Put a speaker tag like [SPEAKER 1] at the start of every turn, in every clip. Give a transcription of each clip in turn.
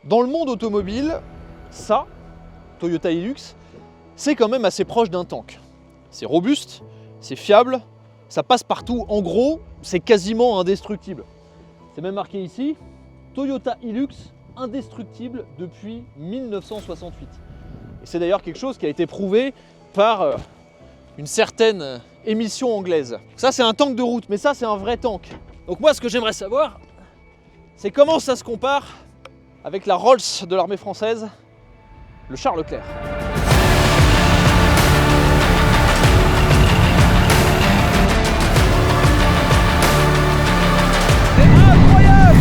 [SPEAKER 1] Dans le monde automobile, ça, Toyota Hilux, c'est quand même assez proche d'un tank. C'est robuste, c'est fiable, ça passe partout. En gros, c'est quasiment indestructible. C'est même marqué ici, Toyota Hilux, indestructible depuis 1968. Et c'est d'ailleurs quelque chose qui a été prouvé par une certaine émission anglaise. Ça, c'est un tank de route, mais ça, c'est un vrai tank. Donc moi, ce que j'aimerais savoir, c'est comment ça se compare avec la Rolls de l'armée française, le Charles Leclerc. C'est incroyable!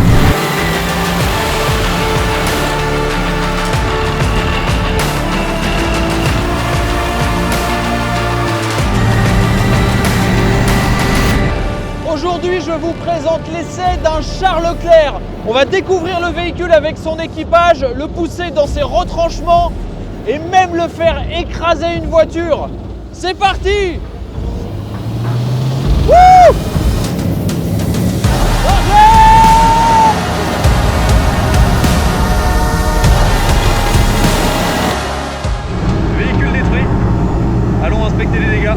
[SPEAKER 1] Aujourd'hui, je vous présente l'essai d'un Charles Leclerc. On va découvrir le véhicule avec son équipage, le pousser dans ses retranchements et même le faire écraser une voiture. C'est parti! Wouh!
[SPEAKER 2] Véhicule détruit. Allons inspecter les dégâts.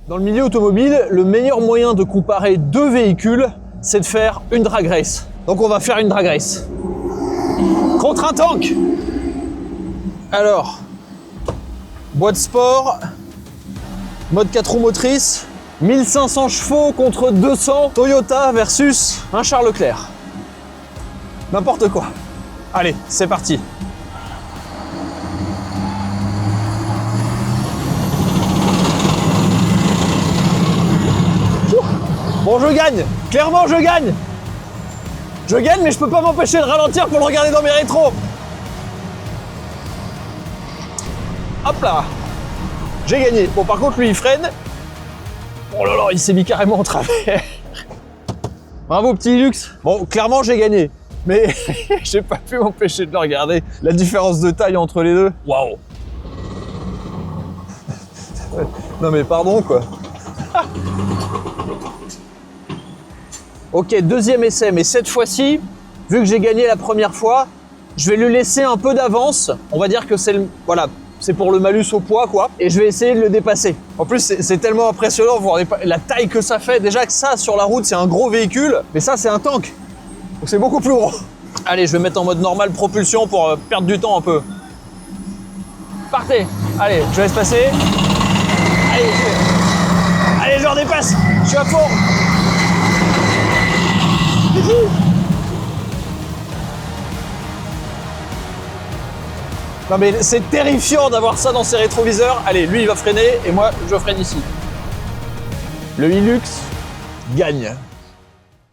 [SPEAKER 1] Dans le milieu automobile, le meilleur moyen de comparer deux véhicules, c'est de faire une drag race. Donc on va faire une drag race. Contre un tank. Alors, boîte sport, mode 4 roues motrices, 1500 chevaux contre 200, Toyota versus un Charles Leclerc. N'importe quoi. Allez, c'est parti. Bon, je gagne. Clairement, je gagne. Je gagne, mais je peux pas m'empêcher de ralentir pour le regarder dans mes rétros. Hop là. J'ai gagné. Bon, par contre, lui, il freine. Oh là là, il s'est mis carrément en travers. Bravo, petit Hilux. Bon, clairement, j'ai gagné. Mais j'ai pas pu m'empêcher de le regarder. La différence de taille entre les deux. Waouh. Non mais pardon, quoi. Ok, deuxième essai, mais cette fois-ci, vu que j'ai gagné la première fois, je vais lui laisser un peu d'avance. On va dire que c'est voilà, c'est pour le malus au poids, quoi. Et je vais essayer de le dépasser. En plus, c'est tellement impressionnant, voir la taille que ça fait. Déjà que ça, sur la route, c'est un gros véhicule, mais ça, c'est un tank. Donc c'est beaucoup plus gros. Allez, je vais mettre en mode normal propulsion pour perdre du temps un peu. Partez. Allez, je laisse passer. Allez, je leur dépasse. Je suis à fond. Non mais c'est terrifiant d'avoir ça dans ses rétroviseurs. Allez, lui il va freiner et moi je freine ici. Le Hilux gagne.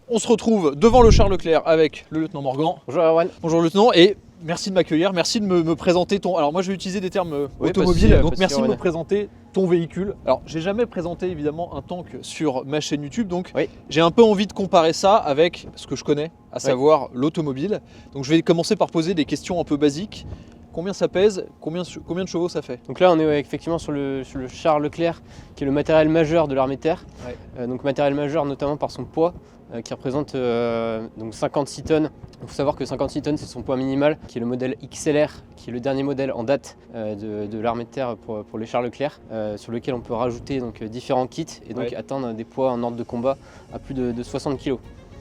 [SPEAKER 1] On se retrouve devant le Charles Leclerc avec le lieutenant Morgan.
[SPEAKER 3] Bonjour Erwan.
[SPEAKER 1] Bonjour lieutenant, et merci de m'accueillir, merci de me présenter ton... Alors moi je vais utiliser des termes
[SPEAKER 3] Oui,
[SPEAKER 1] automobiles, donc merci de me
[SPEAKER 3] Erwan.
[SPEAKER 1] présenter ton véhicule. Alors j'ai jamais présenté évidemment un tank sur ma chaîne YouTube, donc
[SPEAKER 3] Oui.
[SPEAKER 1] j'ai un peu envie de comparer ça avec ce que je connais, à savoir l'automobile. Donc je vais commencer par poser des questions un peu basiques. Combien ça pèse? Combien de chevaux ça fait?
[SPEAKER 3] Donc là on est effectivement sur le Charles Leclerc qui est le matériel majeur de l'armée de terre.
[SPEAKER 1] Ouais.
[SPEAKER 3] Donc matériel majeur notamment par son poids qui représente donc 56 tonnes. Il faut savoir que 56 tonnes c'est son poids minimal qui est le modèle XLR qui est le dernier modèle en date de l'armée de terre pour les Charles Leclerc sur lequel on peut rajouter donc, différents kits et donc atteindre des poids en ordre de combat à plus de 60 kg.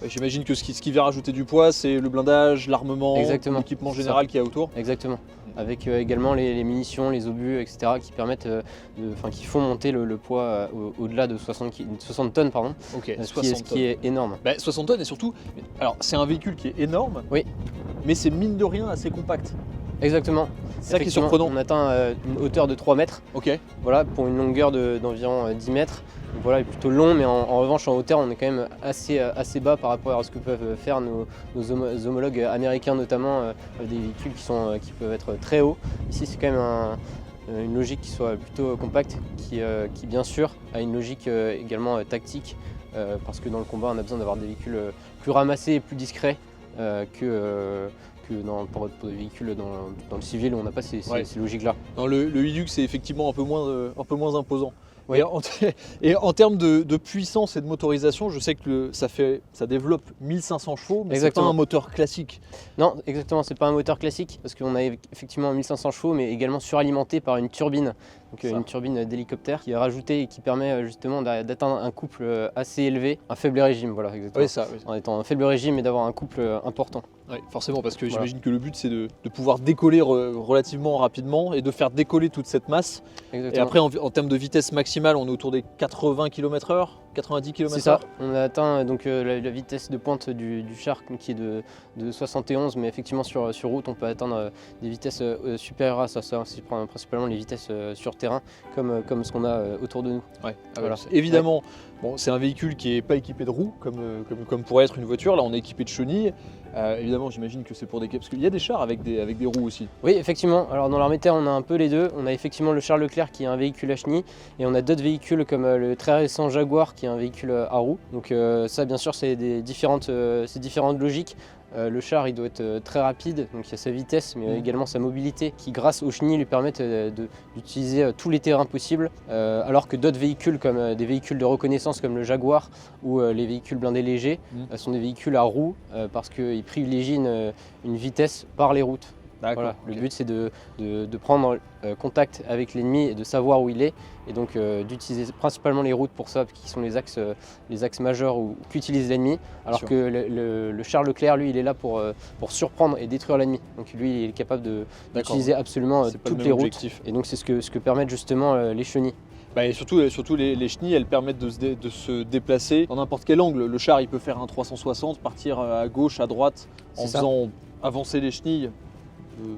[SPEAKER 1] J'imagine que ce qui vient rajouter du poids, c'est le blindage, l'armement, l'équipement général qu'il y a autour.
[SPEAKER 3] Exactement. Avec également les munitions, les obus, etc. qui permettent, qui font monter le poids au-delà de 60 tonnes, pardon.
[SPEAKER 1] Ok,
[SPEAKER 3] Ce qui est énorme.
[SPEAKER 1] 60 tonnes et surtout, alors c'est un véhicule qui est énorme,
[SPEAKER 3] Oui.
[SPEAKER 1] mais c'est mine de rien assez compact.
[SPEAKER 3] Exactement.
[SPEAKER 1] C'est ça qui est
[SPEAKER 3] Effectivement,
[SPEAKER 1] surprenant.
[SPEAKER 3] On atteint une hauteur de 3 mètres,
[SPEAKER 1] Ok.
[SPEAKER 3] voilà, pour une longueur d'environ 10 mètres. Donc voilà, il est plutôt long, mais en revanche en hauteur on est quand même assez bas par rapport à ce que peuvent faire nos homologues américains, notamment des véhicules qui peuvent être très hauts. Ici c'est quand même une logique qui soit plutôt compacte, qui bien sûr a une logique également tactique, parce que dans le combat on a besoin d'avoir des véhicules plus ramassés et plus discrets que pour des véhicules dans le civil où on n'a pas ces logiques-là.
[SPEAKER 1] Le Hilux est effectivement un peu moins imposant. Et et en termes de puissance et de motorisation, je sais que ça développe 1500 chevaux, mais c'est pas un moteur classique.
[SPEAKER 3] Non, exactement, c'est pas un moteur classique, parce qu'on a effectivement 1500 chevaux, mais également suralimenté par une turbine. Donc une turbine d'hélicoptère qui est rajoutée et qui permet justement d'atteindre un couple assez élevé, un faible régime, voilà, exactement.
[SPEAKER 1] Oui.
[SPEAKER 3] En étant un faible régime et d'avoir un couple important.
[SPEAKER 1] Oui, forcément, parce que j'imagine que le but c'est de pouvoir décoller relativement rapidement et de faire décoller toute cette masse.
[SPEAKER 3] Exactement.
[SPEAKER 1] Et après, en termes de vitesse maximale, on est autour des 80 km/h, 90 km/h.
[SPEAKER 3] C'est ça, on a atteint donc, la vitesse de pointe du char qui est de 71, mais effectivement sur route on peut atteindre des vitesses supérieures à ça. C'est principalement les vitesses sur terrain comme ce qu'on a autour de nous.
[SPEAKER 1] Ouais.
[SPEAKER 3] Voilà.
[SPEAKER 1] Évidemment, bon, c'est un véhicule qui n'est pas équipé de roues comme pourrait être une voiture. Là on est équipé de chenilles. Évidemment, j'imagine que c'est pour parce qu'il y a des chars avec des roues aussi.
[SPEAKER 3] Oui, effectivement. Alors dans l'armée de terre, on a un peu les deux. On a effectivement le Charles Leclerc qui est un véhicule à chenilles, et on a d'autres véhicules comme le très récent Jaguar qui est un véhicule à roues. Donc ça, bien sûr, c'est différentes logiques. Le char, il doit être très rapide, donc il y a sa vitesse, mais également sa mobilité, qui grâce aux chenilles lui permettent d'utiliser tous les terrains possibles, alors que d'autres véhicules, comme des véhicules de reconnaissance comme le Jaguar ou les véhicules blindés légers, sont des véhicules à roues, parce qu'ils privilégient une vitesse par les routes. Voilà. Le but, c'est de prendre contact avec l'ennemi et de savoir où il est, et donc d'utiliser principalement les routes pour ça, qui sont les axes majeurs qu'utilise l'ennemi, alors que le Charles Leclerc, lui, il est là pour surprendre et détruire l'ennemi. Donc lui, il est capable d'utiliser absolument toutes les routes, et donc c'est ce que permettent justement les chenilles.
[SPEAKER 1] Et surtout les chenilles, elles permettent de se déplacer dans n'importe quel angle. Le char, il peut faire un 360, partir à gauche, à droite, en faisant avancer les chenilles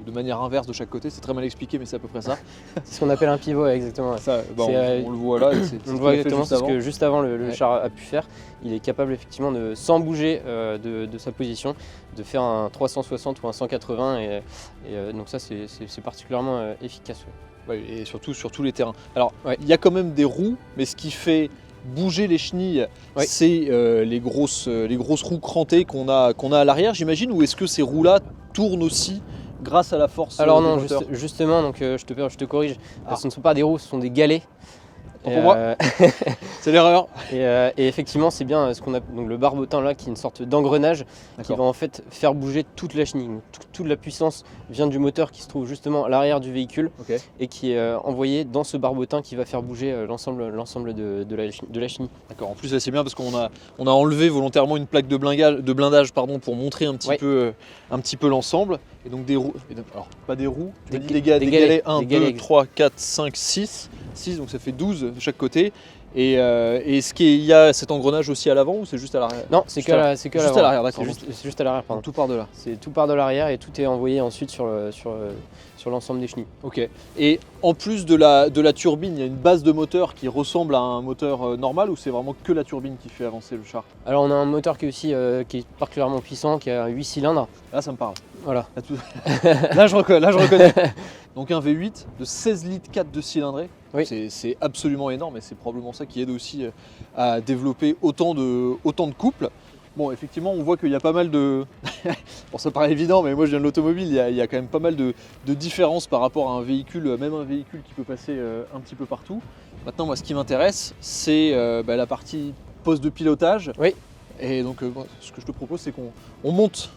[SPEAKER 1] de manière inverse de chaque côté. C'est très mal expliqué, mais c'est à peu près ça.
[SPEAKER 3] C'est ce qu'on appelle un pivot, exactement.
[SPEAKER 1] Ça, on le voit là.
[SPEAKER 3] On le voit exactement, c'est ce que juste avant le char a pu faire. Il est capable effectivement de, sans bouger de sa position, de faire un 360 ou un 180, et donc ça c'est particulièrement efficace.
[SPEAKER 1] Ouais, et surtout sur tous les terrains. Alors il y a quand même des roues, mais ce qui fait bouger les chenilles, c'est les grosses roues crantées qu'on a à l'arrière, j'imagine, ou est-ce que ces roues-là tournent aussi grâce à la force?
[SPEAKER 3] Alors non, justement, donc je te corrige, ce ne sont pas des roues, ce sont des galets.
[SPEAKER 1] Pour moi, c'est l'erreur.
[SPEAKER 3] Et effectivement, c'est bien ce qu'on a, donc le barbotin là, qui est une sorte d'engrenage qui va en fait faire bouger toute la chenille. Toute la puissance vient du moteur qui se trouve justement à l'arrière du véhicule, et qui est envoyé dans ce barbotin qui va faire bouger l'ensemble de la chenille. D'accord.
[SPEAKER 1] En plus, c'est bien parce qu'on a enlevé volontairement une plaque de blindage pour montrer un petit peu l'ensemble. Et donc des roues, alors pas des roues, des galets 1, 2, 3, 4, 5, 6, donc ça fait 12 de chaque côté. Et est-ce qu'il y a cet engrenage aussi à l'avant, ou c'est juste à l'arrière?
[SPEAKER 3] Non, c'est que à
[SPEAKER 1] l'arrière, d'accord.
[SPEAKER 3] C'est juste à l'arrière, pardon.
[SPEAKER 1] Tout part de là.
[SPEAKER 3] Tout part de l'arrière et tout est envoyé ensuite sur l'ensemble des chenilles.
[SPEAKER 1] Ok. Et en plus de la turbine, il y a une base de moteur qui ressemble à un moteur normal, ou c'est vraiment que la turbine qui fait avancer le char?
[SPEAKER 3] Alors on a un moteur qui est aussi qui est particulièrement puissant, qui a 8 cylindres.
[SPEAKER 1] Là ça me parle.
[SPEAKER 3] Voilà.
[SPEAKER 1] Là je reconnais. Donc un V8 de 16 litres 4 de cylindrée.
[SPEAKER 3] Oui.
[SPEAKER 1] C'est absolument énorme, et c'est probablement ça qui aide aussi à développer autant de couples. Bon, effectivement, on voit qu'il y a pas mal de... Bon, ça paraît évident, mais moi je viens de l'automobile, il y a quand même pas mal de différences par rapport à un véhicule, même un véhicule qui peut passer un petit peu partout. Maintenant, moi, ce qui m'intéresse, c'est la partie poste de pilotage.
[SPEAKER 3] Oui.
[SPEAKER 1] Et donc, ce que je te propose, c'est qu'on monte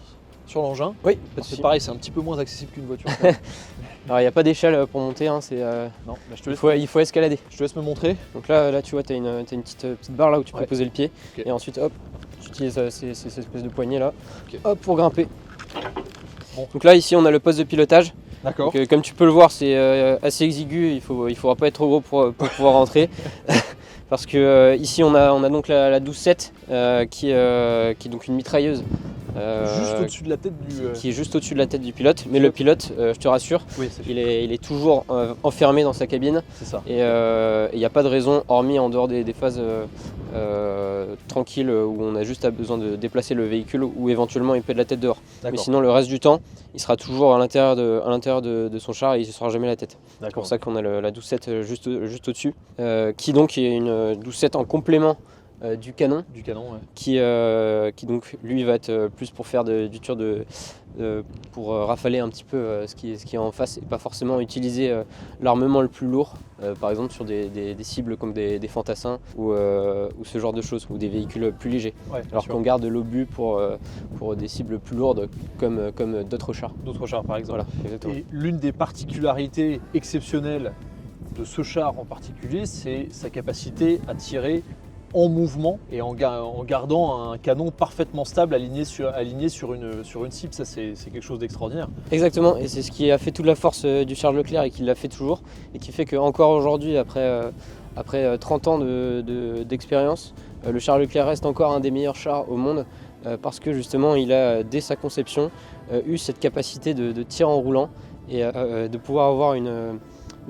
[SPEAKER 1] sur l'engin.
[SPEAKER 3] Oui.
[SPEAKER 1] C'est pareil, c'est un petit peu moins accessible qu'une voiture.
[SPEAKER 3] Alors, il n'y a pas d'échelle pour monter, hein,
[SPEAKER 1] non, il
[SPEAKER 3] faut escalader.
[SPEAKER 1] Je te laisse me montrer.
[SPEAKER 3] Donc là tu vois, tu as une petite barre là où tu peux poser le pied.
[SPEAKER 1] Okay.
[SPEAKER 3] Et ensuite, hop, tu utilises ces espèces de poignées là, hop, pour grimper. Bon. Donc là, ici, on a le poste de pilotage.
[SPEAKER 1] D'accord.
[SPEAKER 3] Donc, comme tu peux le voir, c'est assez exigu, il faudra pas être trop gros pour pouvoir rentrer. Parce que ici, on a donc la 12-7 qui est donc une mitrailleuse.
[SPEAKER 1] Juste au-dessus de la tête
[SPEAKER 3] qui est juste au-dessus de la tête du pilote, mais le pilote, je te rassure, il est toujours enfermé dans sa cabine.
[SPEAKER 1] C'est ça.
[SPEAKER 3] Et il n'y a pas de raison, hormis en dehors des phases tranquilles où on a juste besoin de déplacer le véhicule, ou éventuellement il peut de la tête dehors. Mais sinon, le reste du temps, il sera toujours à l'intérieur de son char, et il ne se sera jamais la tête. C'est pour ça qu'on a la 12-7 juste au-dessus, qui donc est une 12-7 en complément du canon,
[SPEAKER 1] Du canon, ouais.
[SPEAKER 3] qui donc lui va être plus pour faire du tir pour rafaler un petit peu ce qui est en face et pas forcément utiliser l'armement le plus lourd, par exemple sur des cibles comme des fantassins ou ce genre de choses, ou des véhicules plus légers.
[SPEAKER 1] Ouais, bien
[SPEAKER 3] Alors
[SPEAKER 1] sûr.
[SPEAKER 3] qu'on garde l'obus pour des cibles plus lourdes comme d'autres chars.
[SPEAKER 1] D'autres chars, par exemple.
[SPEAKER 3] Voilà, exactement.
[SPEAKER 1] Et l'une des particularités exceptionnelles de ce char en particulier, c'est sa capacité à tirer en mouvement et en gardant un canon parfaitement stable aligné sur une cible. Ça, c'est quelque chose d'extraordinaire.
[SPEAKER 3] Exactement, et c'est ce qui a fait toute la force du Charles Leclerc et qui l'a fait toujours, et qui fait qu'encore aujourd'hui, après 30 ans d'expérience, le Charles Leclerc reste encore un des meilleurs chars au monde, parce que justement il a, dès sa conception, eu cette capacité de tir en roulant et de pouvoir avoir une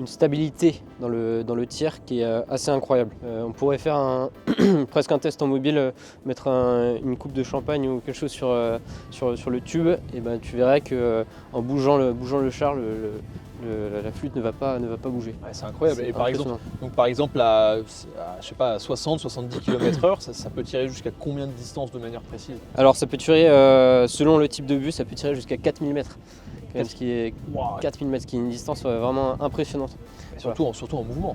[SPEAKER 3] stabilité dans le tir qui est assez incroyable. On pourrait faire presque un test en mobile, mettre une coupe de champagne ou quelque chose sur le tube, et ben tu verrais que en bougeant le char, la flûte ne va pas bouger.
[SPEAKER 1] Ouais, c'est incroyable.
[SPEAKER 3] C'est
[SPEAKER 1] Et par exemple, à 60-70 km/h, ça peut tirer jusqu'à combien de distance de manière précise?
[SPEAKER 3] Alors ça peut tirer, selon le type de but, ça peut tirer jusqu'à 4000 mètres. Quand même, ce qui est
[SPEAKER 1] Wow.
[SPEAKER 3] 4000 mètres, ce qui est une distance vraiment impressionnante.
[SPEAKER 1] Surtout en mouvement.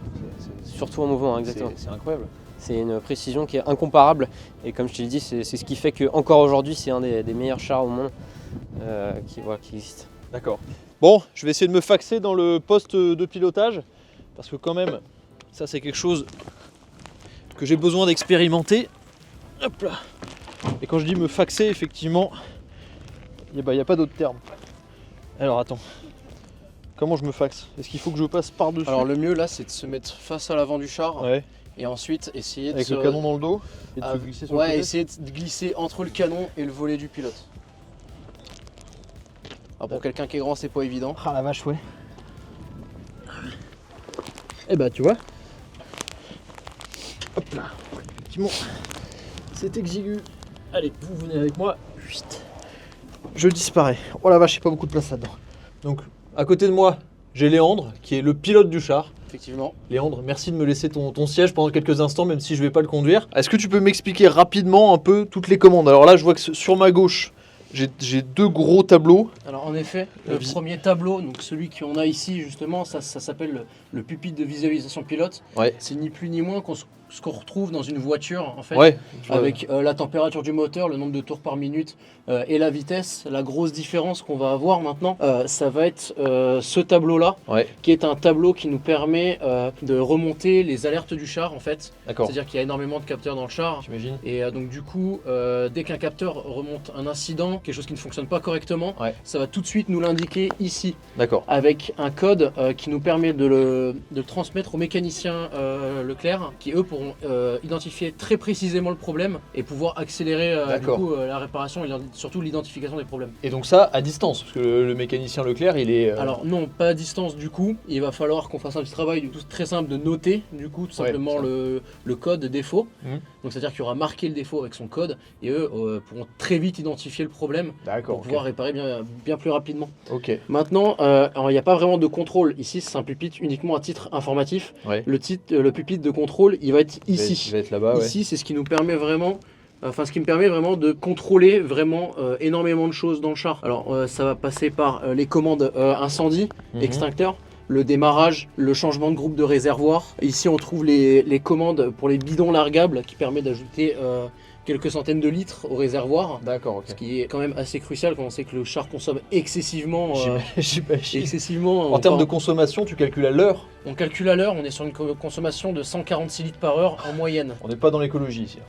[SPEAKER 3] Surtout en mouvement, exactement.
[SPEAKER 1] C'est incroyable.
[SPEAKER 3] C'est une précision qui est incomparable, et comme je te l'ai dit, c'est ce qui fait qu'encore aujourd'hui, c'est un des meilleurs chars au monde qui existe.
[SPEAKER 1] D'accord. Bon, je vais essayer de me faxer dans le poste de pilotage, parce que quand même, ça c'est quelque chose que j'ai besoin d'expérimenter. Hop là. Et quand je dis me faxer, effectivement, il n'y a pas d'autre terme. Alors attends, comment je me faxe? Est-ce qu'il faut que je passe par-dessus?
[SPEAKER 4] Alors le mieux là c'est de se mettre face à l'avant du char
[SPEAKER 1] Ouais,
[SPEAKER 4] et ensuite essayer
[SPEAKER 1] avec
[SPEAKER 4] de
[SPEAKER 1] le canon dans le dos et de
[SPEAKER 4] Ah,
[SPEAKER 1] se glisser sur le
[SPEAKER 4] ouais,
[SPEAKER 1] côté.
[SPEAKER 4] essayer de glisser entre le canon et le volet du pilote. Alors pour quelqu'un qui est grand c'est pas évident.
[SPEAKER 1] Ah la vache, ouais. Et bah tu vois. Hop là. Effectivement, c'est exigu. Allez, vous venez avec moi. Chut. Je disparais. Oh la vache, j'ai pas beaucoup de place là-dedans. Donc, à côté de moi, j'ai Léandre, qui est le pilote du char.
[SPEAKER 4] Effectivement.
[SPEAKER 1] Léandre, merci de me laisser ton siège pendant quelques instants, même si je vais pas le conduire. Est-ce que tu peux m'expliquer rapidement un peu toutes les commandes? Alors là, je vois que sur ma gauche, j'ai deux gros tableaux.
[SPEAKER 4] Alors en effet, le premier tableau, donc celui qu'on a ici justement, ça s'appelle le pupitre de visualisation pilote.
[SPEAKER 1] Ouais.
[SPEAKER 4] C'est ni plus ni moins ce qu'on retrouve dans une voiture en fait.
[SPEAKER 1] Ouais.
[SPEAKER 4] Avec la température du moteur, le nombre de tours par minute et la vitesse. La grosse différence qu'on va avoir maintenant, ça va être ce tableau-là,
[SPEAKER 1] Ouais.
[SPEAKER 4] qui est un tableau qui nous permet de remonter les alertes du char en fait.
[SPEAKER 1] D'accord.
[SPEAKER 4] C'est-à-dire qu'il y a énormément de capteurs dans le char.
[SPEAKER 1] J'imagine.
[SPEAKER 4] Et donc du coup, dès qu'un capteur remonte un incident, quelque chose qui ne fonctionne pas correctement,
[SPEAKER 1] Ouais.
[SPEAKER 4] ça va tout de suite nous l'indiquer ici,
[SPEAKER 1] D'accord.
[SPEAKER 4] avec un code qui nous permet de le transmettre aux mécaniciens Leclerc, qui eux pourront identifier très précisément le problème et pouvoir accélérer du
[SPEAKER 1] D'accord.
[SPEAKER 4] coup, la réparation et surtout l'identification des problèmes.
[SPEAKER 1] Et donc ça, à distance, parce que le mécanicien Leclerc, il est...
[SPEAKER 4] Alors non, pas à distance du coup, il va falloir qu'on fasse un petit travail du coup, très simple de noter du coup tout simplement
[SPEAKER 1] ça.
[SPEAKER 4] le code défaut.
[SPEAKER 1] Mhm.
[SPEAKER 4] Donc c'est-à-dire qu'il y aura marqué le défaut avec son code et eux pourront très vite identifier le problème
[SPEAKER 1] D'accord,
[SPEAKER 4] pour pouvoir réparer bien plus rapidement.
[SPEAKER 1] ok.
[SPEAKER 4] Maintenant, alors, il n'y a pas vraiment de contrôle ici, c'est un pupitre uniquement à titre informatif.
[SPEAKER 1] Ouais.
[SPEAKER 4] Le pupitre de contrôle, il va être ici.
[SPEAKER 1] Il va être là-bas, ouais.
[SPEAKER 4] Ici, c'est ce qui nous permet vraiment, ce qui me permet vraiment de contrôler vraiment énormément de choses dans le char. Alors, ça va passer par les commandes incendie,
[SPEAKER 1] Mhm.
[SPEAKER 4] extincteur, le démarrage, le changement de groupe de réservoir. Ici, on trouve les commandes pour les bidons largables qui permettent d'ajouter quelques centaines de litres au réservoir.
[SPEAKER 1] D'accord, ok.
[SPEAKER 4] Ce qui est quand même assez crucial quand on sait que le char consomme excessivement.
[SPEAKER 1] J'imagine.
[SPEAKER 4] excessivement
[SPEAKER 1] En termes de consommation, tu calcules à l'heure.
[SPEAKER 4] on calcule à l'heure, on est sur une consommation de 146 litres par heure en moyenne.
[SPEAKER 1] On n'est pas dans l'écologie ici.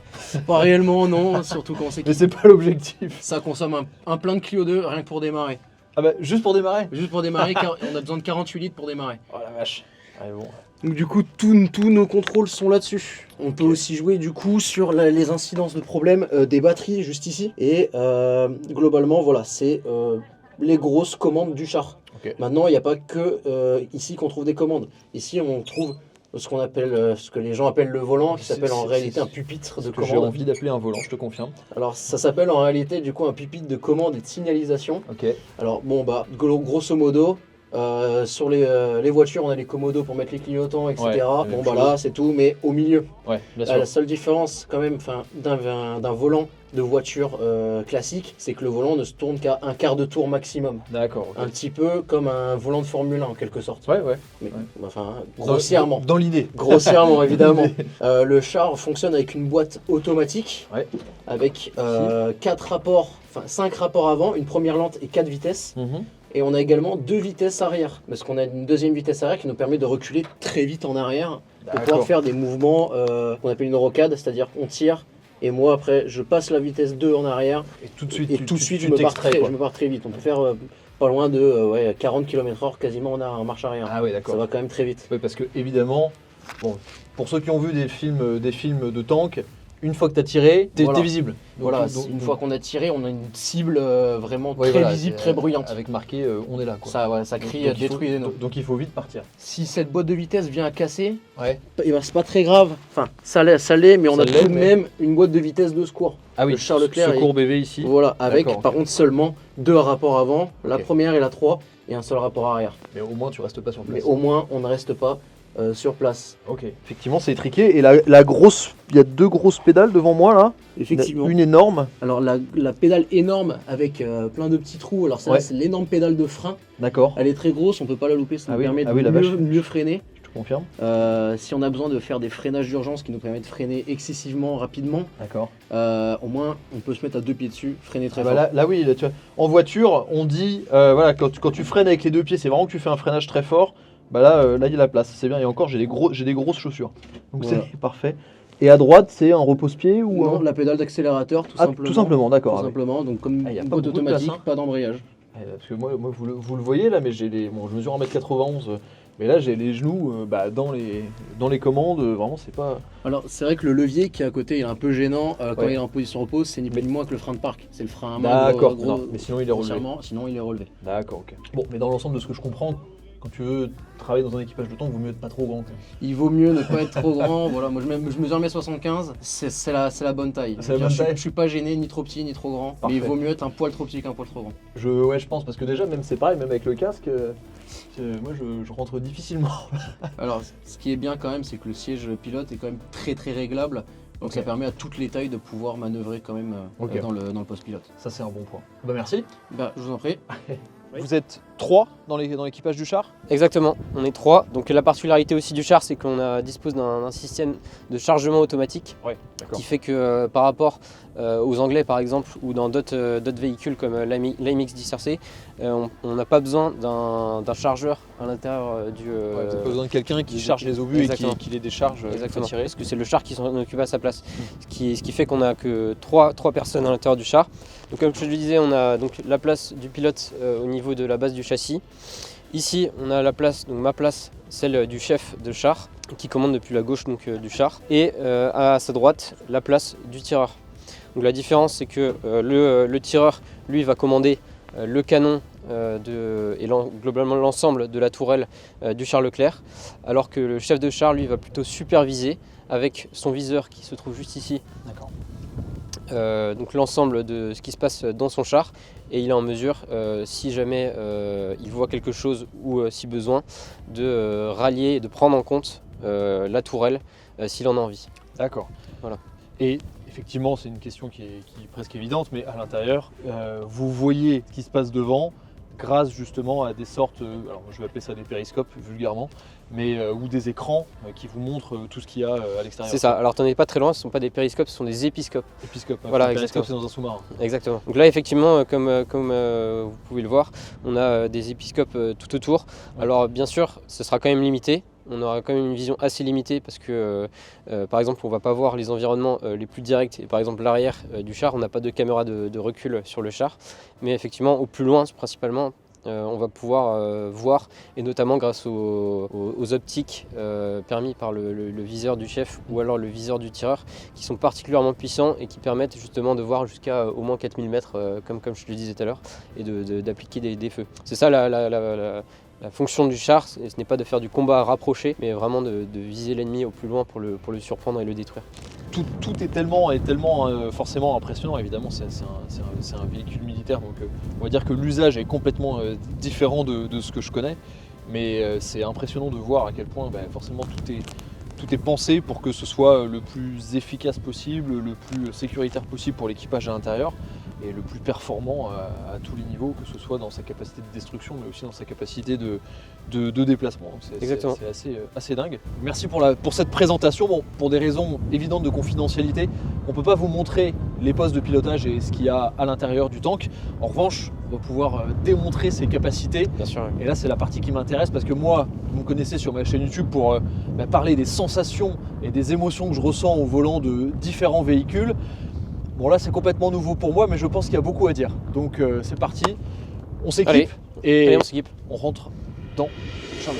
[SPEAKER 4] Pas réellement, non, surtout quand on sait que
[SPEAKER 1] Mais c'est pas l'objectif.
[SPEAKER 4] ça consomme un plein de Clio 2 rien que pour démarrer.
[SPEAKER 1] Ah bah, juste pour démarrer.
[SPEAKER 4] Juste pour démarrer, on a besoin de 48 litres pour démarrer.
[SPEAKER 1] Oh la vache. Ouais, bon.
[SPEAKER 4] Donc du coup, tous nos contrôles sont là-dessus. On peut aussi jouer du coup sur les incidences de problèmes des batteries juste ici. Et globalement, voilà, c'est les grosses commandes du char.
[SPEAKER 1] Ok.
[SPEAKER 4] Maintenant, il n'y a pas que ici qu'on trouve des commandes. Ici, on trouve ce qu'on appelle, ce que les gens appellent le volant, qui s'appelle en réalité un pupitre de
[SPEAKER 1] Ce que j'ai
[SPEAKER 4] commande.
[SPEAKER 1] envie d'appeler un volant, je te confirme.
[SPEAKER 4] Alors ça s'appelle en réalité du coup un pupitre de commande et de signalisation.
[SPEAKER 1] Ok.
[SPEAKER 4] Alors bon bah grosso modo, Sur les voitures, on a les commodos pour mettre les clignotants, etc.
[SPEAKER 1] Ouais, la même
[SPEAKER 4] Bon, bah là, c'est tout, mais au milieu.
[SPEAKER 1] Ouais, bien
[SPEAKER 4] La
[SPEAKER 1] sûr.
[SPEAKER 4] seule différence, quand même, d'un volant de voiture classique, c'est que le volant ne se tourne qu'à un quart de tour maximum.
[SPEAKER 1] D'accord. ok.
[SPEAKER 4] Un petit peu comme un volant de Formule 1 en quelque sorte.
[SPEAKER 1] Ouais, ouais.
[SPEAKER 4] Mais,
[SPEAKER 1] Ouais.
[SPEAKER 4] enfin, grossièrement.
[SPEAKER 1] Dans l'idée.
[SPEAKER 4] Grossièrement, évidemment. Le char fonctionne avec une boîte automatique,
[SPEAKER 1] Ouais.
[SPEAKER 4] avec 5 rapports avant, une première lente et 4 vitesses.
[SPEAKER 1] Mhm.
[SPEAKER 4] Et on a également 2 vitesses arrière, parce qu'on a une deuxième vitesse arrière qui nous permet de reculer très vite en arrière pour pouvoir
[SPEAKER 1] D'accord.
[SPEAKER 4] faire des mouvements qu'on appelle une rocade, c'est-à-dire on tire. Et moi, après, je passe la vitesse 2 en arrière.
[SPEAKER 1] Et tout de suite,
[SPEAKER 4] Et
[SPEAKER 1] tu-
[SPEAKER 4] tout de
[SPEAKER 1] tu-
[SPEAKER 4] suite,
[SPEAKER 1] tu
[SPEAKER 4] je me
[SPEAKER 1] t'extrais, quoi.
[SPEAKER 4] pars très vite. On peut faire pas loin de 40 km/h quasiment en marche arrière.
[SPEAKER 1] Ah ouais,
[SPEAKER 4] Ça
[SPEAKER 1] d'accord.
[SPEAKER 4] va quand même très vite.
[SPEAKER 1] Ouais, parce que évidemment, bon, pour ceux qui ont vu des films de tank, une fois que t'as tiré, t'es
[SPEAKER 4] Voilà.
[SPEAKER 1] visible. Donc,
[SPEAKER 4] Voilà, une
[SPEAKER 1] donc-
[SPEAKER 4] fois qu'on a tiré, on a une cible vraiment
[SPEAKER 1] ouais,
[SPEAKER 4] très
[SPEAKER 1] voilà,
[SPEAKER 4] visible,
[SPEAKER 1] c'est,
[SPEAKER 4] très bruyante.
[SPEAKER 1] Avec marqué on est là. Quoi.
[SPEAKER 4] Ça
[SPEAKER 1] Donc-
[SPEAKER 4] crie
[SPEAKER 1] donc il faut-
[SPEAKER 4] détruisez-nous.
[SPEAKER 1] donc il faut vite partir.
[SPEAKER 4] Si cette boîte de vitesse vient à casser,
[SPEAKER 1] Ouais.
[SPEAKER 4] eh ben, c'est pas très grave. Enfin, ça l'est, mais on
[SPEAKER 1] Ça
[SPEAKER 4] a
[SPEAKER 1] l'est,
[SPEAKER 4] tout de
[SPEAKER 1] mais-
[SPEAKER 4] même une boîte de vitesse de secours.
[SPEAKER 1] Ah oui,
[SPEAKER 4] Le Charles Leclerc
[SPEAKER 1] secours BV ici.
[SPEAKER 4] Voilà, avec
[SPEAKER 1] D'accord,
[SPEAKER 4] par
[SPEAKER 1] ok.
[SPEAKER 4] contre seulement 2 rapports avant, la
[SPEAKER 1] Ok.
[SPEAKER 4] première et la 3, et un seul rapport arrière.
[SPEAKER 1] Mais au moins tu restes pas sur place.
[SPEAKER 4] Mais au moins, on ne reste pas sur place.
[SPEAKER 1] Ok. Effectivement, c'est étriqué. Et la grosse, il y a 2 grosses pédales devant moi là.
[SPEAKER 4] Effectivement.
[SPEAKER 1] Une énorme.
[SPEAKER 4] Alors la pédale énorme avec plein de petits trous, alors celle-là
[SPEAKER 1] Ouais.
[SPEAKER 4] c'est l'énorme pédale de frein.
[SPEAKER 1] D'accord.
[SPEAKER 4] Elle est très grosse, on peut pas la louper, ça
[SPEAKER 1] Ah
[SPEAKER 4] nous
[SPEAKER 1] oui,
[SPEAKER 4] permet
[SPEAKER 1] ah oui, la
[SPEAKER 4] de
[SPEAKER 1] vache.
[SPEAKER 4] mieux freiner.
[SPEAKER 1] Je te confirme.
[SPEAKER 4] Si on a besoin de faire des freinages d'urgence qui nous permettent de freiner excessivement rapidement,
[SPEAKER 1] D'accord.
[SPEAKER 4] au moins on peut se mettre à 2 pieds dessus, freiner très
[SPEAKER 1] Ah bah
[SPEAKER 4] fort.
[SPEAKER 1] là oui, là, tu vois, en voiture, on dit, voilà, quand tu freines avec les 2 pieds, c'est vraiment que tu fais un freinage très fort. Bah là, il y a la place, c'est bien. Et encore, j'ai des grosses chaussures. Donc
[SPEAKER 4] Voilà.
[SPEAKER 1] c'est parfait. Et à droite, c'est un repose-pied ou
[SPEAKER 4] Non, la pédale d'accélérateur tout
[SPEAKER 1] Ah,
[SPEAKER 4] simplement.
[SPEAKER 1] tout simplement, d'accord.
[SPEAKER 4] Tout
[SPEAKER 1] ah oui.
[SPEAKER 4] simplement, donc comme
[SPEAKER 1] Ah, y a
[SPEAKER 4] une
[SPEAKER 1] pas
[SPEAKER 4] boîte
[SPEAKER 1] beaucoup de place,
[SPEAKER 4] automatique,
[SPEAKER 1] hein.
[SPEAKER 4] pas d'embrayage.
[SPEAKER 1] Parce que moi vous le voyez là, mais bon, je mesure 1m91. Mais là, j'ai les genoux dans les commandes. Vraiment, c'est pas.
[SPEAKER 4] Alors c'est vrai que le levier qui est à côté il est un peu gênant quand
[SPEAKER 1] Ouais.
[SPEAKER 4] il est en position repose, c'est ni plus ni moins que le frein de parc. C'est le frein à main.
[SPEAKER 1] D'accord.
[SPEAKER 4] gros-
[SPEAKER 1] Non, mais sinon il est relevé.
[SPEAKER 4] grossièrement, sinon il est relevé.
[SPEAKER 1] D'accord, ok. Bon, mais dans l'ensemble de ce que je comprends, quand tu veux travailler dans un équipage de tank, il vaut mieux être pas trop grand. Quoi.
[SPEAKER 4] Il vaut mieux ne pas être trop grand. Voilà, moi je mesure 1m75, c'est la bonne taille.
[SPEAKER 1] C'est la bonne taille.
[SPEAKER 4] Je suis pas gêné, ni trop petit, ni trop grand.
[SPEAKER 1] Parfait.
[SPEAKER 4] Mais il vaut mieux être un poil trop petit qu'un poil trop grand.
[SPEAKER 1] Je pense, parce que déjà, même c'est pareil, même avec le casque, moi je rentre difficilement.
[SPEAKER 4] Alors ce qui est bien quand même, c'est que le siège pilote est quand même très très réglable. Donc
[SPEAKER 1] Ok.
[SPEAKER 4] ça permet à toutes les tailles de pouvoir manœuvrer quand même
[SPEAKER 1] Ok.
[SPEAKER 4] dans le poste pilote.
[SPEAKER 1] Ça, c'est un bon point. Bah, merci.
[SPEAKER 4] Bah, je vous en prie.
[SPEAKER 1] Vous êtes 3 dans l'équipage du char.
[SPEAKER 3] Exactement, on est 3. Donc la particularité aussi du char, c'est qu'on dispose d'un système de chargement automatique
[SPEAKER 1] Ouais, d'accord.
[SPEAKER 3] qui fait que par rapport aux Anglais par exemple ou dans d'autres véhicules comme l'AMX 10RC, on n'a pas besoin d'un chargeur à l'intérieur du...
[SPEAKER 1] Vous avez pas besoin de quelqu'un qui
[SPEAKER 3] du-
[SPEAKER 1] charge les obus et
[SPEAKER 3] Exactement.
[SPEAKER 1] qui les décharge
[SPEAKER 3] Exactement,
[SPEAKER 1] tirés.
[SPEAKER 3] parce que c'est le char qui s'en occupe à sa place. Ce qui fait qu'on n'a que 3 personnes à l'intérieur du char. Donc comme je le disais, on a donc la place du pilote au niveau de la base du châssis. Ici, on a la place, donc ma place, celle du chef de char, qui commande depuis la gauche donc, du char. Et à sa droite, la place du tireur. Donc la différence, c'est que le tireur, lui, va commander le canon globalement l'ensemble de la tourelle du char Leclerc, alors que le chef de char, lui, va plutôt superviser avec son viseur qui se trouve juste ici.
[SPEAKER 1] D'accord.
[SPEAKER 3] Donc l'ensemble de ce qui se passe dans son char, et il est en mesure, si jamais il voit quelque chose ou si besoin, de rallier et de prendre en compte la tourelle s'il en a envie.
[SPEAKER 1] D'accord.
[SPEAKER 3] Voilà.
[SPEAKER 1] Et effectivement, c'est une question qui est presque évidente, mais à l'intérieur, vous voyez ce qui se passe devant grâce justement à des sortes, alors je vais appeler ça des périscopes vulgairement, mais ou des écrans qui vous montrent tout ce qu'il y a à l'extérieur.
[SPEAKER 3] C'est ça, alors t'en es pas très loin, ce ne sont pas des périscopes, ce sont des épiscopes.
[SPEAKER 1] Épiscope.
[SPEAKER 3] Voilà,
[SPEAKER 1] le périscope,
[SPEAKER 3] exactement.
[SPEAKER 1] c'est dans un sous-marin.
[SPEAKER 3] Exactement. Donc là, effectivement, comme vous pouvez le voir, on a des épiscopes tout autour.
[SPEAKER 1] Ouais.
[SPEAKER 3] Alors, bien sûr, ce sera quand même limité. On aura quand même une vision assez limitée parce que, par exemple, on ne va pas voir les environnements les plus directs. Et par exemple, l'arrière du char, on n'a pas de caméra de recul sur le char. Mais effectivement, au plus loin, principalement, on va pouvoir voir, et notamment grâce aux optiques permis par le viseur du chef ou alors le viseur du tireur, qui sont particulièrement puissants et qui permettent justement de voir jusqu'à au moins 4000 mètres, comme je te le disais tout à l'heure, et d'appliquer des feux. C'est ça la fonction du char, ce n'est pas de faire du combat rapproché, mais vraiment de viser l'ennemi au plus loin pour le surprendre et le détruire.
[SPEAKER 1] tout est tellement forcément impressionnant. Évidemment, c'est un véhicule militaire, donc on va dire que l'usage est complètement différent de ce que je connais. Mais c'est impressionnant de voir à quel point forcément tout est pensé pour que ce soit le plus efficace possible, le plus sécuritaire possible pour l'équipage à l'intérieur et le plus performant à tous les niveaux, que ce soit dans sa capacité de destruction mais aussi dans sa capacité de déplacement. C'est assez dingue. Merci pour cette présentation. Bon, pour des raisons évidentes de confidentialité, on ne peut pas vous montrer les postes de pilotage et ce qu'il y a à l'intérieur du tank. En revanche, on va pouvoir démontrer ses capacités.
[SPEAKER 3] Bien sûr.
[SPEAKER 1] Et là, c'est la partie qui m'intéresse parce que moi, vous me connaissez sur ma chaîne YouTube pour parler des sensations et des émotions que je ressens au volant de différents véhicules. Bon, là, c'est complètement nouveau pour moi, mais je pense qu'il y a beaucoup à dire. Donc, c'est parti. On s'équipe et on rentre dans Charles.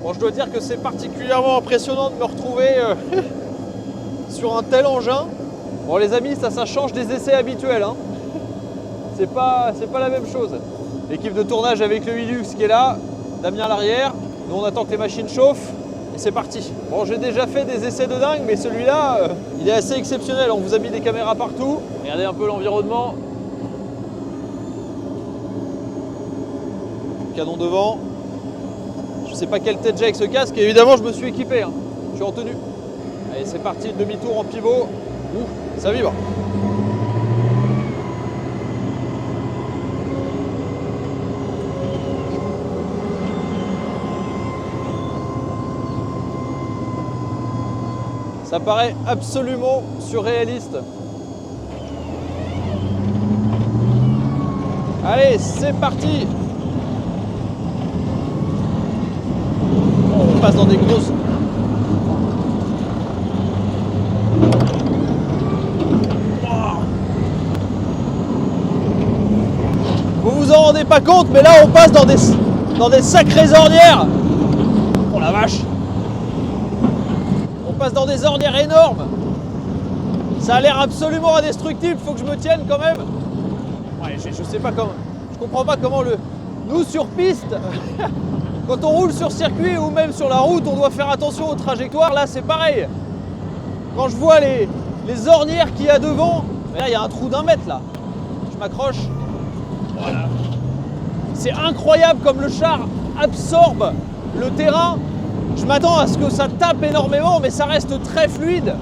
[SPEAKER 1] Bon, je dois dire que c'est particulièrement impressionnant de me retrouver sur un tel engin. Bon, les amis, ça change des essais habituels, hein. C'est pas la même chose. L'équipe de tournage avec le Hilux qui est là, Damien à l'arrière. Nous, on attend que les machines chauffent et c'est parti. Bon, j'ai déjà fait des essais de dingue, mais celui-là, il est assez exceptionnel. On vous a mis des caméras partout. Regardez un peu l'environnement. Canon devant. Je sais pas quelle tête j'ai avec ce casque. Et évidemment, je me suis équipé, hein. Je suis en tenue. Allez, c'est parti, demi-tour en pivot. Ouh, ça vibre. Ça paraît absolument surréaliste. Allez, c'est parti. On passe dans des grosses... Vous vous en rendez pas compte, mais là on passe dans des sacrées ornières. Oh la vache. On passe dans des ornières énormes. Ça a l'air absolument indestructible, faut que je me tienne quand même. Ouais, je sais pas comment. Je comprends pas comment nous sur piste, quand on roule sur circuit ou même sur la route, on doit faire attention aux trajectoires. Là c'est pareil. Quand je vois les ornières qu'il y a devant, mais là il y a un trou d'1 mètre là. Je m'accroche. Voilà. C'est incroyable comme le char absorbe le terrain. Je m'attends à ce que ça tape énormément, mais ça reste très fluide.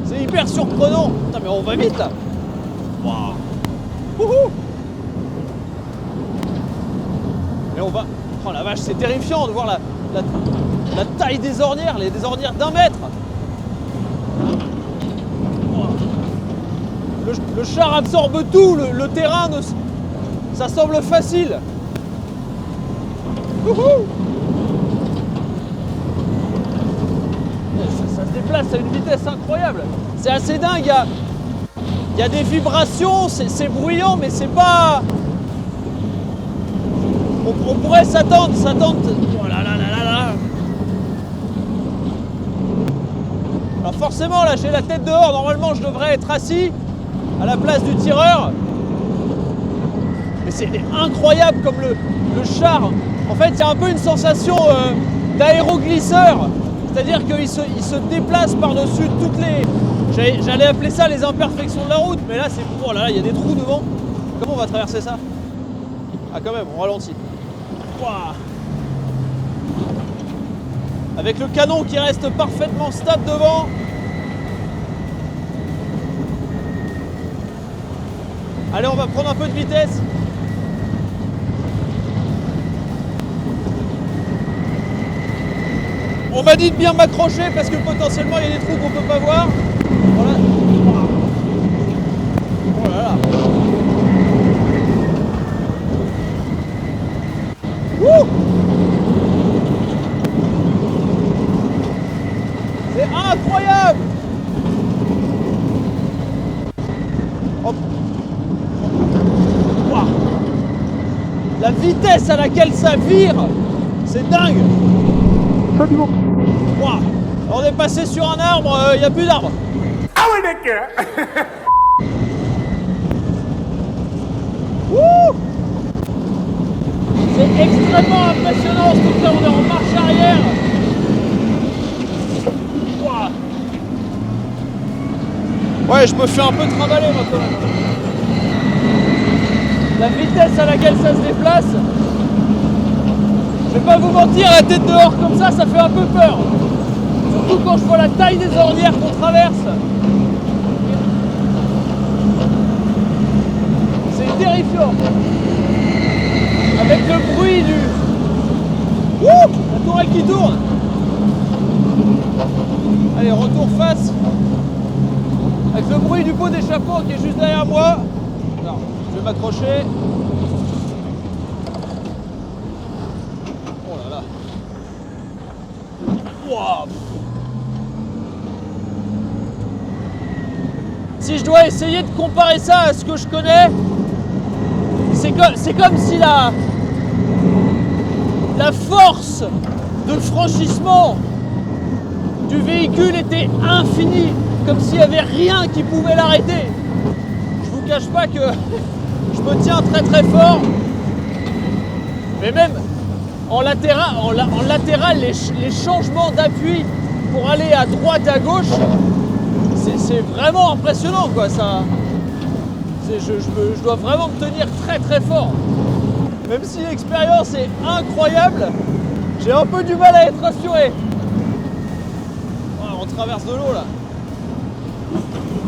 [SPEAKER 1] C'est hyper surprenant. Putain, mais on va vite là. Wow. Et on va... Oh la vache, c'est terrifiant de voir la taille des ornières, des ornières d'1 mètre. Le char absorbe tout, le terrain, ça semble facile. Ça se déplace à une vitesse incroyable. C'est assez dingue. Il y a des vibrations, c'est bruyant, mais c'est pas... On pourrait s'attendre. Oh là là là là là. Alors forcément, là, j'ai la tête dehors. Normalement, je devrais être assis à la place du tireur. Mais c'est incroyable comme le char. En fait, il y a un peu une sensation d'aéroglisseur. C'est-à-dire qu'il se déplace par-dessus toutes les... J'allais appeler ça les imperfections de la route, mais là, c'est... Oh là là, il y a des trous devant. Comment on va traverser ça? Ah, quand même, on ralentit. Wow. Avec le canon qui reste parfaitement stable devant. Allez, on va prendre un peu de vitesse. On m'a dit de bien m'accrocher parce que potentiellement il y a des trous qu'on peut pas voir. Voilà. Oh là là. Wouh. C'est incroyable. Hop. Wow. La vitesse à laquelle ça vire, c'est dingue. Wow. On est passé sur un arbre, il n'y a plus d'arbre. Ah oui, d'accord. C'est extrêmement impressionnant ce truc là, on est en marche arrière. Wow. Ouais, je me fais un peu trimballer moi quand même. La vitesse à laquelle ça se déplace, je vais pas vous mentir, la tête dehors comme ça fait un peu peur. Surtout quand je vois la taille des ornières qu'on traverse. C'est terrifiant. Avec le bruit du... Ouh, la tourelle qui tourne. Allez, retour face. Avec le bruit du pot d'échappement qui est juste derrière moi. Alors, je vais m'accrocher. Oh là là. Wow. Si je dois essayer de comparer ça à ce que je connais, c'est comme si la force de franchissement du véhicule était infinie, comme s'il n'y avait rien qui pouvait l'arrêter. Je vous cache pas que je me tiens très très fort, mais même en latéral les changements d'appui pour aller à droite et à gauche, c'est vraiment impressionnant quoi. Ça, je dois vraiment me tenir très très fort. Même si l'expérience est incroyable, j'ai un peu du mal à être rassuré. Voilà, on traverse de l'eau là.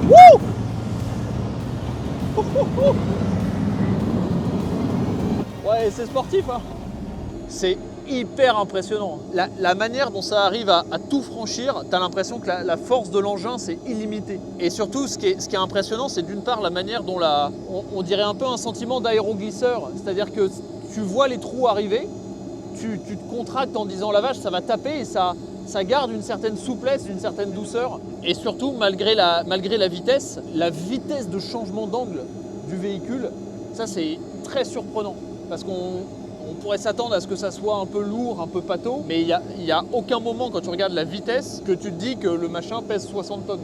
[SPEAKER 1] Wouh! Ouais, c'est sportif hein. C'est hyper impressionnant. La manière dont ça arrive à tout franchir, t'as l'impression que la force de l'engin c'est illimité. Et surtout ce qui est impressionnant, c'est d'une part la manière dont on dirait un peu un sentiment d'aéroglisseur. C'est-à-dire que tu vois les trous arriver, tu te contractes en disant la vache ça va taper et ça garde une certaine souplesse, une certaine douceur. Et surtout malgré la vitesse, la vitesse de changement d'angle du véhicule, ça c'est très surprenant. Parce qu'on pourrait s'attendre à ce que ça soit un peu lourd, un peu pâteau, mais il n'y a aucun moment quand tu regardes la vitesse que tu te dis que le machin pèse 60 tonnes.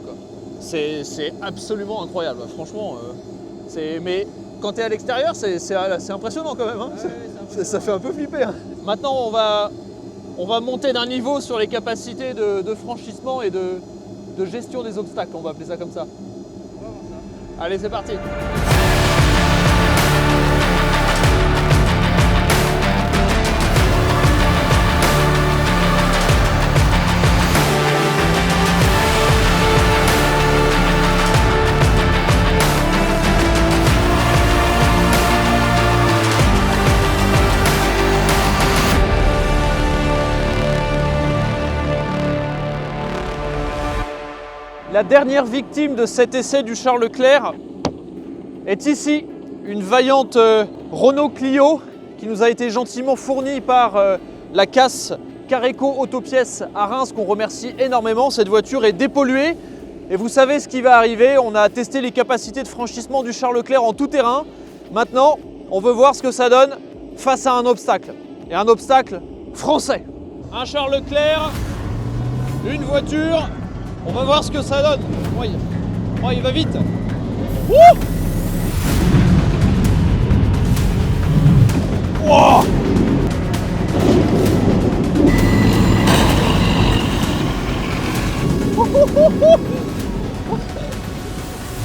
[SPEAKER 1] C'est absolument incroyable, franchement. Mais quand tu es à l'extérieur, c'est impressionnant quand même. Hein. Ouais, ça fait un peu flipper. Hein. Maintenant, on va monter d'un niveau sur les capacités de franchissement et de gestion des obstacles, on va appeler ça comme ça. On va voir ça. Allez, c'est parti. La dernière victime de cet essai du Charles Leclerc est ici, une vaillante Renault Clio qui nous a été gentiment fournie par la casse Careco Autopièces à Reims, qu'on remercie énormément. Cette voiture est dépolluée et vous savez ce qui va arriver. On a testé les capacités de franchissement du Charles Leclerc en tout terrain. Maintenant, on veut voir ce que ça donne face à un obstacle, et un obstacle français. Un Charles Leclerc, une voiture. On va voir ce que ça donne. Oh, il va vite. Wouh! Wow!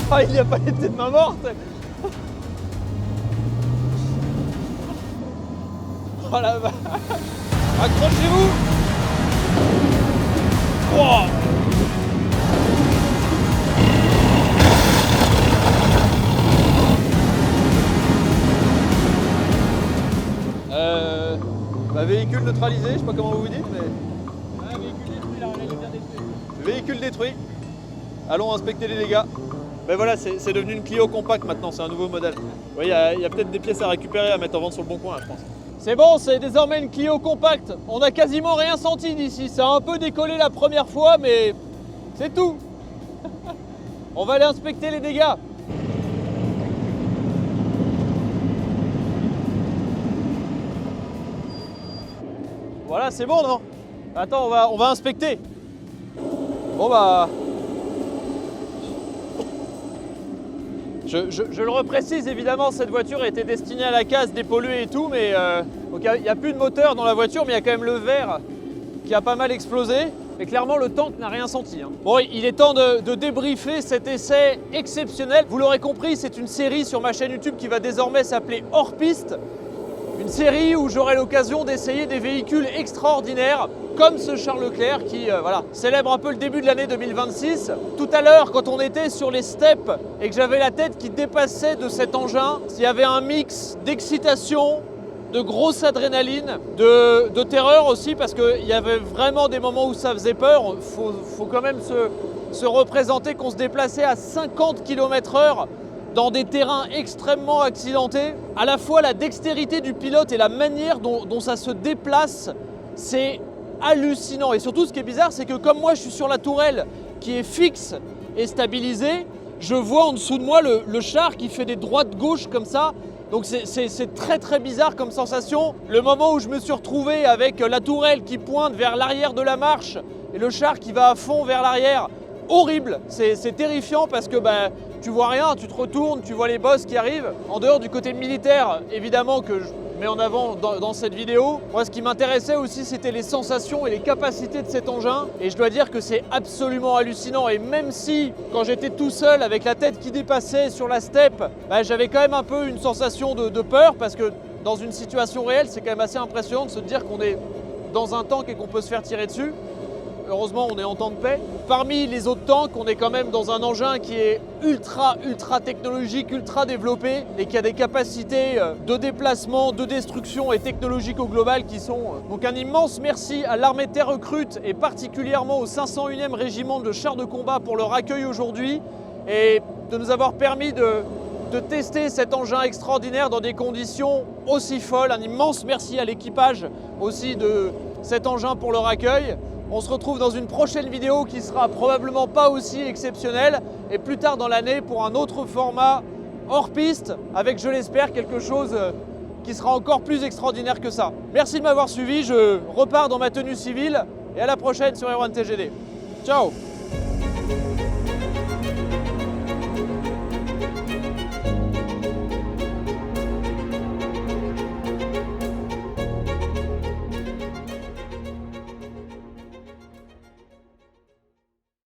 [SPEAKER 1] Ah, il n'y a pas été de main morte. Oh la vache. Accrochez-vous. Wow! Véhicule neutralisé, je sais pas comment vous dites, mais... Ah, véhicule détruit, la relève est bien détruite. Véhicule détruit. Allons inspecter les dégâts. Ben voilà, c'est devenu une Clio compacte maintenant, c'est un nouveau modèle. Oui, il y a peut-être des pièces à récupérer, à mettre en vente sur le bon coin, là, je pense. C'est bon, c'est désormais une Clio compacte. On a quasiment rien senti d'ici. Ça a un peu décollé la première fois, mais c'est tout. On va aller inspecter les dégâts. Voilà, c'est bon, non? Attends, on va inspecter. Bon bah... Je le reprécise, évidemment, cette voiture était destinée à la casse, dépolluée et tout, mais donc il n'y a plus de moteur dans la voiture, mais il y a quand même le verre qui a pas mal explosé. Mais clairement, le tank n'a rien senti. Hein. Bon, il est temps de débriefer cet essai exceptionnel. Vous l'aurez compris, c'est une série sur ma chaîne YouTube qui va désormais s'appeler Hors Piste. Une série où j'aurai l'occasion d'essayer des véhicules extraordinaires, comme ce Charles Leclerc qui voilà, célèbre un peu le début de l'année 2026. Tout à l'heure, quand on était sur les steps et que j'avais la tête qui dépassait de cet engin, il y avait un mix d'excitation, de grosse adrénaline, de terreur aussi, parce qu'il y avait vraiment des moments où ça faisait peur. Faut quand même se représenter qu'on se déplaçait à 50 km/h dans des terrains extrêmement accidentés. À la fois la dextérité du pilote et la manière dont ça se déplace, c'est hallucinant. Et surtout, ce qui est bizarre, c'est que comme moi je suis sur la tourelle qui est fixe et stabilisée, je vois en dessous de moi le char qui fait des droites-gauches comme ça. Donc c'est très très bizarre comme sensation. Le moment où je me suis retrouvé avec la tourelle qui pointe vers l'arrière de la marche et le char qui va à fond vers l'arrière, horrible, c'est terrifiant parce que tu vois rien, tu te retournes, tu vois les boss qui arrivent. En dehors du côté militaire, évidemment, que je mets en avant dans cette vidéo, moi ce qui m'intéressait aussi c'était les sensations et les capacités de cet engin. Et je dois dire que c'est absolument hallucinant. Et même si, quand j'étais tout seul avec la tête qui dépassait sur la steppe, j'avais quand même un peu une sensation de peur parce que dans une situation réelle, c'est quand même assez impressionnant de se dire qu'on est dans un tank et qu'on peut se faire tirer dessus. Heureusement, on est en temps de paix. Parmi les autres tanks, on est quand même dans un engin qui est ultra technologique, ultra développé et qui a des capacités de déplacement, de destruction et technologiques au global qui sont... Donc un immense merci à l'armée de terre recrute et particulièrement au 501e régiment de chars de combat pour leur accueil aujourd'hui et de nous avoir permis de tester cet engin extraordinaire dans des conditions aussi folles. Un immense merci à l'équipage aussi de cet engin pour leur accueil. On se retrouve dans une prochaine vidéo qui sera probablement pas aussi exceptionnelle et plus tard dans l'année pour un autre format hors piste avec, je l'espère, quelque chose qui sera encore plus extraordinaire que ça. Merci de m'avoir suivi, je repars dans ma tenue civile et à la prochaine sur Erwan TGD. Ciao!